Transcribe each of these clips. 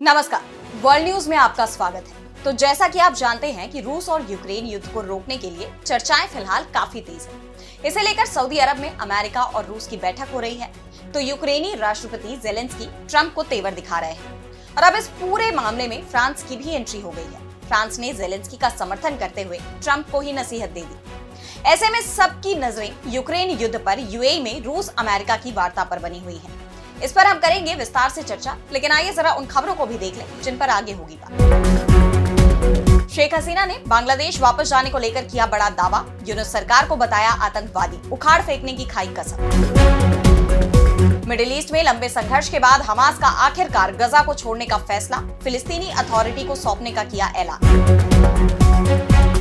नमस्कार, world news में आपका स्वागत है। तो जैसा कि आप जानते हैं कि रूस और यूक्रेन युद्ध को रोकने के लिए चर्चाएं फिलहाल काफी तेज है। इसे लेकर सऊदी अरब में अमेरिका और रूस की बैठक हो रही है। तो यूक्रेनी राष्ट्रपति जेलेंस्की ट्रंप को तेवर दिखा रहे हैं और अब इस पूरे मामले में फ्रांस की भी एंट्री हो गई है। फ्रांस ने जेलेंस्की का समर्थन करते हुए ट्रंप को ही नसीहत दे दी। ऐसे में सबकी नजरें यूक्रेन युद्ध पर यूएई में रूस अमेरिका की वार्ता पर बनी हुई है। इस पर हम करेंगे विस्तार से चर्चा, लेकिन आइए जरा उन खबरों को भी देख लें जिन पर आगे होगी बात। शेख हसीना ने बांग्लादेश वापस जाने को लेकर किया बड़ा दावा। यूनुस सरकार को बताया आतंकवादी, उखाड़ फेंकने की खाई कसम। मिडिल ईस्ट में लंबे संघर्ष के बाद हमास का आखिरकार गजा को छोड़ने का फैसला, फिलिस्तीनी अथॉरिटी को सौंपने का किया ऐलान।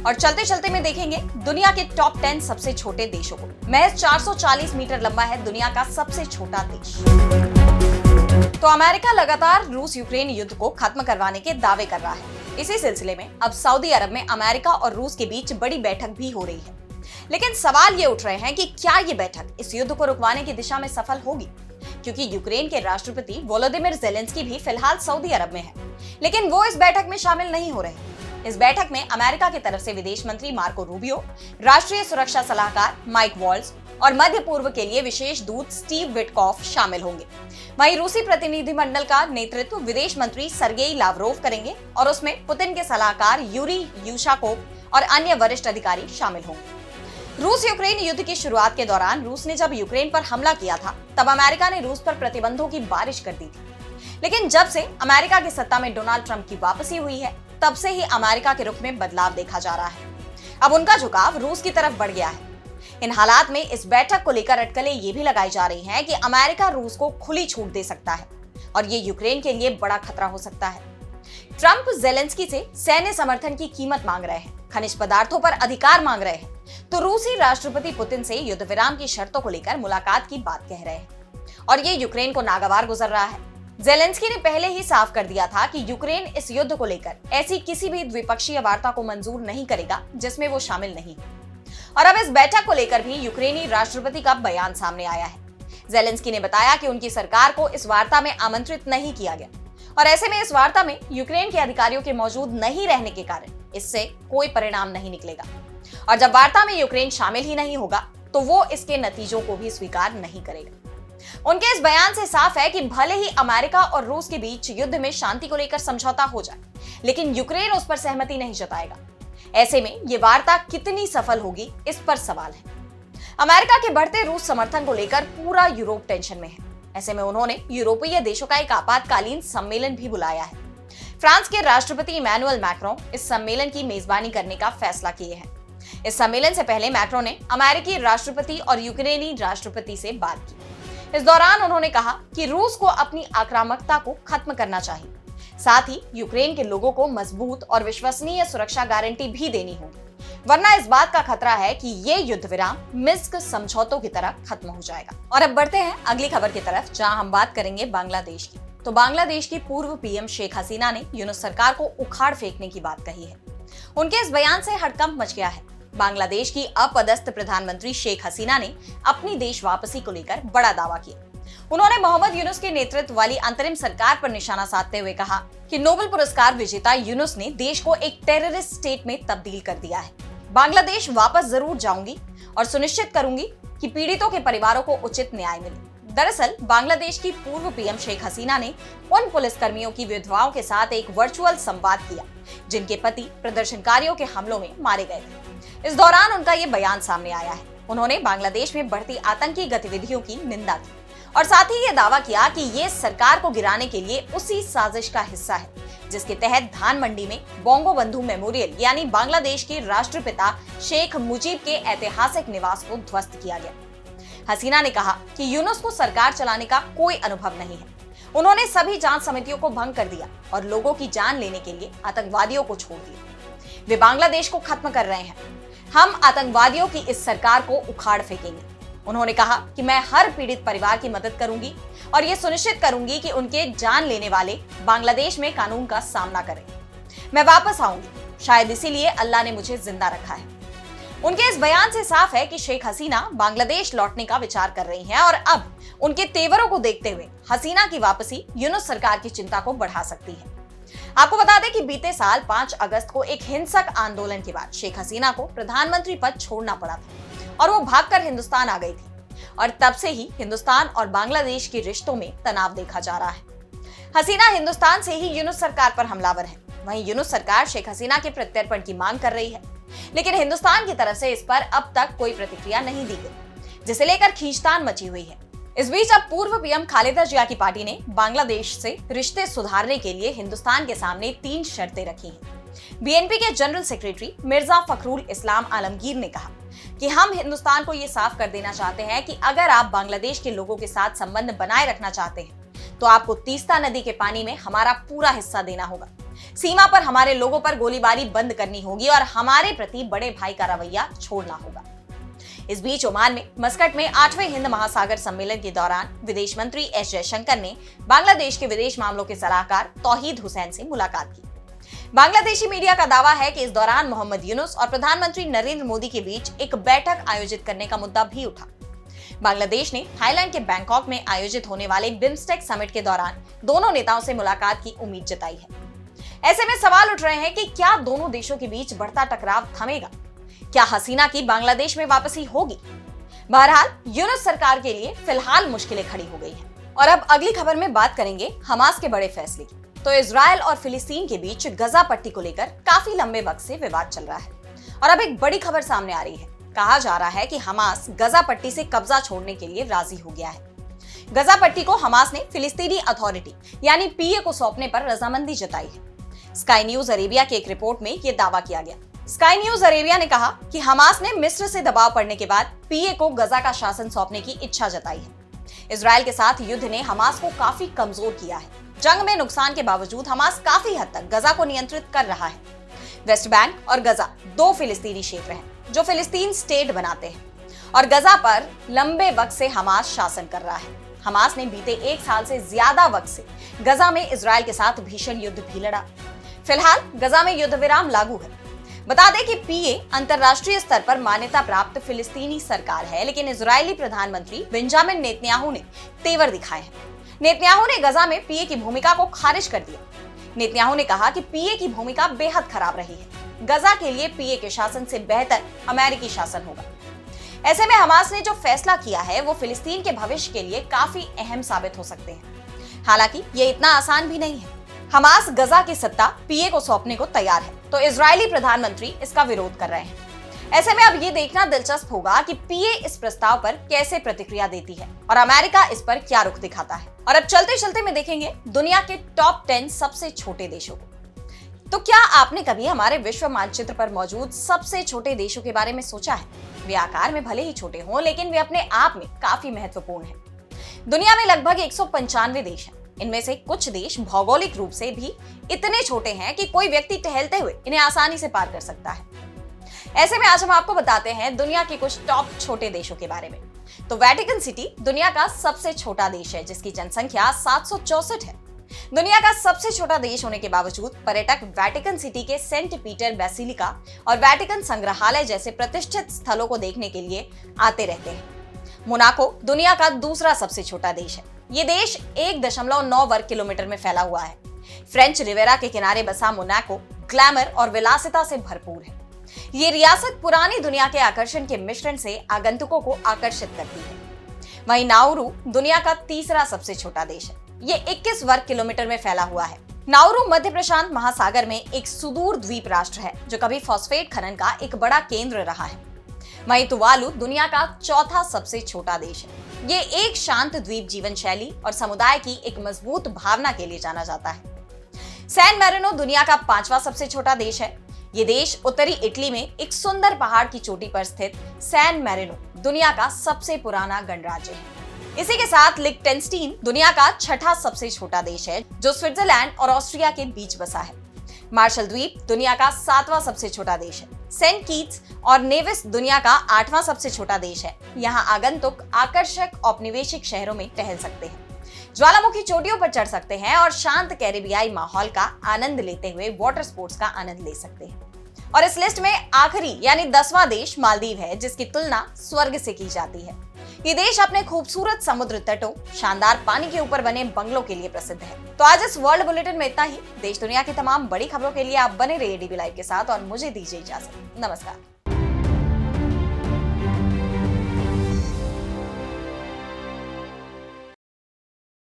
और चलते चलते में देखेंगे दुनिया के टॉप 10 सबसे छोटे देशों को। महज 440 मीटर लंबा है दुनिया का सबसे छोटा देश। तो अमेरिका लगातार रूस यूक्रेन युद्ध को खत्म करवाने के दावे कर रहा है। इसी सिलसिले में अब सऊदी अरब में अमेरिका और रूस के बीच बड़ी बैठक भी हो रही है। लेकिन सवाल ये उठ रहे हैं कि क्या ये बैठक इस युद्ध को रुकवाने की दिशा में सफल होगी, क्योंकि यूक्रेन के राष्ट्रपति वोलोदिमिर जेलेंस्की भी फिलहाल सऊदी अरब में है, लेकिन वो इस बैठक में शामिल नहीं हो रहे। इस बैठक में अमेरिका की तरफ से विदेश मंत्री मार्को रूबियो, राष्ट्रीय सुरक्षा सलाहकार माइक वॉल्स और मध्य पूर्व के लिए विशेष दूत स्टीव विटकॉफ शामिल होंगे। वहीं रूसी प्रतिनिधिमंडल का नेतृत्व विदेश मंत्री सर्गेई लावरोव करेंगे और उसमें पुतिन के सलाहकार यूरी यूशाकोव और अन्य वरिष्ठ अधिकारी शामिल होंगे। रूस यूक्रेन युद्ध की शुरुआत के दौरान रूस ने जब यूक्रेन पर हमला किया था, तब अमेरिका ने रूस पर प्रतिबंधों की बारिश कर दी थी। लेकिन जब से अमेरिका की सत्ता में डोनाल्ड ट्रंप की वापसी हुई है, तब से ही अमेरिका के रुख में बदलाव देखा जा रहा है। अब उनका झुकाव रूस की तरफ बढ़ गया है। इन हालात में इस बैठक को लेकर अटकलें ये भी लगाई जा रही हैं कि अमेरिका रूस को खुली छूट दे सकता है और ये यूक्रेन के लिए बड़ा खतरा हो सकता है। ट्रंप जेलेंस्की से सैन्य समर्थन की कीमत मांग रहे हैं, खनिज पदार्थों पर अधिकार मांग रहे हैं, तो रूसी राष्ट्रपति पुतिन से युद्ध विराम की शर्तों को लेकर मुलाकात की बात कह रहे हैं और ये यूक्रेन को नागवार गुजर रहा है। जेलेंस्की ने पहले ही साफ कर दिया था कि यूक्रेन इस युद्ध को लेकर ऐसी किसी भी द्विपक्षीय वार्ता को मंजूर नहीं करेगा जिसमें वो शामिल नहीं है। और अब इस बैठक को लेकर भी यूक्रेनी राष्ट्रपति का बयान सामने आया है। जेलेंस्की ने बताया कि उनकी सरकार को इस वार्ता में आमंत्रित नहीं किया गया और ऐसे में इस वार्ता में यूक्रेन के अधिकारियों के मौजूद नहीं रहने के कारण इससे कोई परिणाम नहीं निकलेगा। और जब वार्ता में यूक्रेन शामिल ही नहीं होगा तो वो इसके नतीजों को भी स्वीकार नहीं करेगा। उनके इस बयान से साफ है कि भले ही अमेरिका और रूस के बीच युद्ध में शांति को लेकर समझौता हो जाए, लेकिन यूक्रेन उस पर सहमति नहीं जताएगा। ऐसे में ये वार्ता कितनी सफल होगी, इस पर सवाल है। अमेरिका के बढ़ते रूस समर्थन को लेकर पूरा यूरोप टेंशन में है। ऐसे में उन्होंने यूरोपीय देशों का एक आपातकालीन सम्मेलन भी बुलाया है। फ्रांस के राष्ट्रपति इमैनुअल मैक्रों इस सम्मेलन की मेजबानी करने का फैसला किए हैं। इस सम्मेलन से पहले मैक्रों ने अमेरिकी राष्ट्रपति और यूक्रेनी राष्ट्रपति से बात की। इस दौरान उन्होंने कहा कि रूस को अपनी आक्रामकता को खत्म करना चाहिए, साथ ही यूक्रेन के लोगों को मजबूत और विश्वसनीय सुरक्षा गारंटी भी देनी होगी, वरना इस बात का खतरा है कि ये युद्ध विराम मिन्स्क समझौतों की तरह खत्म हो जाएगा। और अब बढ़ते हैं अगली खबर की तरफ, जहां हम बात करेंगे बांग्लादेश की। तो बांग्लादेश की पूर्व पीएम शेख हसीना ने यूनुस सरकार को उखाड़ फेंकने की बात कही है। उनके इस बयान से हड़कंप मच गया है। बांग्लादेश की अपदस्थ प्रधानमंत्री शेख हसीना ने अपनी देश वापसी को लेकर बड़ा दावा किया। उन्होंने मोहम्मद यूनुस के नेतृत्व वाली अंतरिम सरकार पर निशाना साधते हुए कहा कि नोबेल पुरस्कार विजेता यूनुस ने देश को एक टेररिस्ट स्टेट में तब्दील कर दिया है। बांग्लादेश वापस जरूर जाऊंगी और सुनिश्चित करूंगी कि पीड़ितों के परिवारों को उचित न्याय मिले। दरअसल बांग्लादेश की पूर्व पीएम शेख हसीना ने उन पुलिसकर्मियों की विधवाओं के साथ एक वर्चुअल संवाद किया जिनके पति प्रदर्शनकारियों के हमलों में मारे गए थे। इस दौरान उनका ये बयान सामने आया है। उन्होंने बांग्लादेश में बढ़ती आतंकी गतिविधियों की निंदा की और साथ ही ये दावा किया कि ये सरकार को गिराने के लिए उसी साजिश का हिस्सा है जिसके तहत धान मंडी में बोंगो बंधु मेमोरियल यानी बांग्लादेश के राष्ट्रपिता शेख मुजीब के ऐतिहासिक निवास को ध्वस्त किया गया। हसीना ने कहा कि यूनुस को सरकार चलाने का कोई अनुभव नहीं है। उन्होंने सभी जांच समितियों को भंग कर दिया और लोगों की जान लेने के लिए आतंकवादियों को छोड़ दिया। वे बांग्लादेश को खत्म कर रहे हैं। हम आतंकवादियों की इस सरकार को उखाड़ फेंकेंगे। उन्होंने कहा कि मैं हर पीड़ित परिवार की मदद करूंगी और ये सुनिश्चित करूंगी कि उनके जान लेने वाले बांग्लादेश में कानून का सामना करें। मैं वापस आऊंगी, शायद इसीलिए अल्लाह ने मुझे जिंदा रखा है। उनके इस बयान से साफ है कि शेख हसीना बांग्लादेश लौटने का विचार कर रही हैं और अब उनके तेवरों को देखते हुए हसीना की वापसी यूनुस सरकार की चिंता को बढ़ा सकती है। आपको बता दें कि बीते साल 5 अगस्त को एक हिंसक आंदोलन के बाद शेख हसीना को प्रधानमंत्री पद छोड़ना पड़ा था और वो भागकर हिंदुस्तान आ गई थी और तब से ही हिंदुस्तान और बांग्लादेश के रिश्तों में तनाव देखा जा रहा है। हसीना हिंदुस्तान से ही यूनुस सरकार पर हमलावर है। वहीं यूनुस सरकार शेख हसीना के प्रत्यर्पण की मांग कर रही है, लेकिन हिंदुस्तान की तरफ से इस पर अब तक कोई प्रतिक्रिया नहीं दी गई, जिसे लेकर खींचतान मची हुई है। इस बीच अब पूर्व पीएम खालेदा जिया की पार्टी ने बांग्लादेश से रिश्ते सुधारने के लिए हिंदुस्तान के सामने 3 शर्तें रखी हैं। बीएनपी के जनरल सेक्रेटरी मिर्जा फखरुल इस्लाम आलमगीर ने कहा कि हम हिंदुस्तान को ये साफ कर देना चाहते हैं कि अगर आप बांग्लादेश के लोगों के साथ संबंध बनाए रखना चाहते हैं तो आपको तीस्ता नदी के पानी में हमारा पूरा हिस्सा देना होगा, सीमा पर हमारे लोगों पर गोलीबारी बंद करनी होगी और हमारे प्रति बड़े भाई का रवैया छोड़ना होगा। इस बीच ओमान में मस्कट में 8वें हिंद महासागर सम्मेलन के दौरान विदेश मंत्री एस जयशंकर ने बांग्लादेश के विदेश मामलों के सलाहकार तौहीद हुसैन से मुलाकात की। बांग्लादेशी मीडिया का दावा है कि इस दौरान मोहम्मद यूनुस और प्रधानमंत्री नरेंद्र मोदी के बीच एक बैठक आयोजित करने का मुद्दा भी उठा। बांग्लादेश ने थाईलैंड के बैंकॉक में आयोजित होने वाले बिम्स्टेक समिट के दौरान दोनों नेताओं से मुलाकात की उम्मीद जताई है। ऐसे में सवाल उठ रहे हैं कि क्या दोनों देशों के बीच बढ़ता टकराव थमेगा? क्या हसीना की बांग्लादेश में वापसी होगी? बहरहाल यूनुस सरकार के लिए फिलहाल मुश्किलें खड़ी हो गई हैं। और अब अगली खबर में बात करेंगे हमास के बड़े फैसले की। तो इजराइल और फिलिस्तीन के बीच गजा पट्टी को लेकर काफी लंबे वक्त से विवाद चल रहा है और अब एक बड़ी खबर सामने आ रही है। कहा जा रहा है कि हमास गजा पट्टी से कब्जा छोड़ने के लिए राजी हो गया है। गजा पट्टी को हमास ने फिलिस्तीनी अथॉरिटी यानी पीए को सौंपने पर रजामंदी जताई है। स्काई न्यूज अरेबिया की एक रिपोर्ट में यह दावा किया गया। स्काई न्यूज अरेबिया ने कहा कि हमास ने मिस्र से दबाव पड़ने के बाद पीए को गजा का शासन सौंपने की इच्छा जताई है। इजराइल के साथ युद्ध ने हमास को काफी कमजोर किया है। जंग में नुकसान के बावजूद हमास काफी हद तक गजा को नियंत्रित कर रहा है। वेस्ट बैंक और गजा 2 फिलिस्तीनी क्षेत्र हैं जो फिलिस्तीन स्टेट बनाते हैं और गजा पर लंबे वक्त से हमास शासन कर रहा है। हमास ने बीते 1 साल से ज्यादा वक्त से गजा में इजराइल के साथ भीषण युद्ध भी लड़ा। फिलहाल गजा में युद्ध विराम लागू है। बता दें कि पीए अंतरराष्ट्रीय स्तर पर मान्यता प्राप्त फिलिस्तीनी सरकार है, लेकिन इजरायली प्रधानमंत्री बेंजामिन नेतन्याहू ने तेवर दिखाए हैं। नेतन्याहू ने गजा में पीए की भूमिका को खारिज कर दिया। नेतन्याहू ने कहा कि पीए की भूमिका बेहद खराब रही है। गजा के लिए पीए के शासन से बेहतर अमेरिकी शासन होगा। ऐसे में हमास ने जो फैसला किया है वो फिलिस्तीन के भविष्य के लिए काफी अहम साबित हो सकते हैं। हालांकि ये इतना आसान भी नहीं है। हमास गजा की सत्ता पीए को सौंपने को तैयार है, तो इजरायली प्रधानमंत्री इसका विरोध कर रहे हैं। ऐसे में अब ये देखना दिलचस्प होगा कि पीए इस प्रस्ताव पर कैसे प्रतिक्रिया देती है और अमेरिका इस पर क्या रुख दिखाता है। और अब चलते चलते में देखेंगे दुनिया के टॉप 10 सबसे छोटे देशों को। तो क्या आपने कभी हमारे विश्व मानचित्र पर मौजूद सबसे छोटे देशों के बारे में सोचा है? वे आकार में भले ही छोटे हों, लेकिन वे अपने आप में काफी महत्वपूर्ण हैं। दुनिया में लगभग 195 देश हैं। इनमें से कुछ देश भौगोलिक रूप से भी इतने छोटे हैं कि कोई व्यक्ति टहलते हुए इन्हें आसानी से पार कर सकता है। ऐसे में आज हम आपको बताते हैं दुनिया के कुछ टॉप छोटे देशों के बारे में। तो वेटिकन सिटी दुनिया का सबसे छोटा देश है, जिसकी जनसंख्या 764 है। दुनिया का सबसे छोटा देश होने के बावजूद पर्यटक वेटिकन सिटी के सेंट पीटर बेसिलिका और वेटिकन संग्रहालय जैसे प्रतिष्ठित स्थलों को देखने के लिए आते रहते हैं। मोनाको दुनिया का दूसरा सबसे छोटा देश है। ये देश 1.9 वर्ग किलोमीटर में फैला हुआ है। फ्रेंच रिवेरा के किनारे बसा मोनाको ग्लैमर और विलासिता से भरपूर है। ये रियासत पुरानी दुनिया के आकर्षण के मिश्रण से आगंतुकों को आकर्षित करती है। वहीं नाउरू दुनिया का तीसरा सबसे छोटा देश है। ये 21 वर्ग किलोमीटर में फैला हुआ है। नाउरू मध्य प्रशांत महासागर में एक सुदूर द्वीप राष्ट्र है जो कभी फॉस्फेट खनन का एक बड़ा केंद्र रहा है। वहीं तुवालू दुनिया का चौथा सबसे छोटा देश है। ये एक शांत द्वीप जीवन शैली और समुदाय की एक मजबूत भावना के लिए जाना जाता है। सैन मैरिनो दुनिया का 5वां सबसे छोटा देश है। ये देश उत्तरी इटली में एक सुंदर पहाड़ की चोटी पर स्थित सैन मैरिनो दुनिया का सबसे पुराना गणराज्य है। इसी के साथ लिक्टेनस्टीन दुनिया का 6ठा सबसे छोटा देश है जो स्विट्जरलैंड और ऑस्ट्रिया के बीच बसा है। मार्शल द्वीप दुनिया का 7वां सबसे छोटा देश है। सेंट किट्स और नेविस दुनिया का 8वां सबसे छोटा देश है। यहाँ आगंतुक आकर्षक औपनिवेशिक शहरों में टहल सकते हैं, ज्वालामुखी चोटियों पर चढ़ सकते हैं और शांत कैरिबियाई माहौल का आनंद लेते हुए वाटर स्पोर्ट्स का आनंद ले सकते हैं। और इस लिस्ट में आखिरी यानी 10वां देश मालदीव है, जिसकी तुलना स्वर्ग से की जाती है। ये देश अपने खूबसूरत समुद्र तटों, शानदार पानी के ऊपर बने बंगलों के लिए प्रसिद्ध है। तो आज इस वर्ल्ड बुलेटिन में इतना ही। देश दुनिया की तमाम बड़ी खबरों के लिए आप बने रहिए डीबी लाइव के साथ और मुझे दीजिए इजाजत। नमस्कार।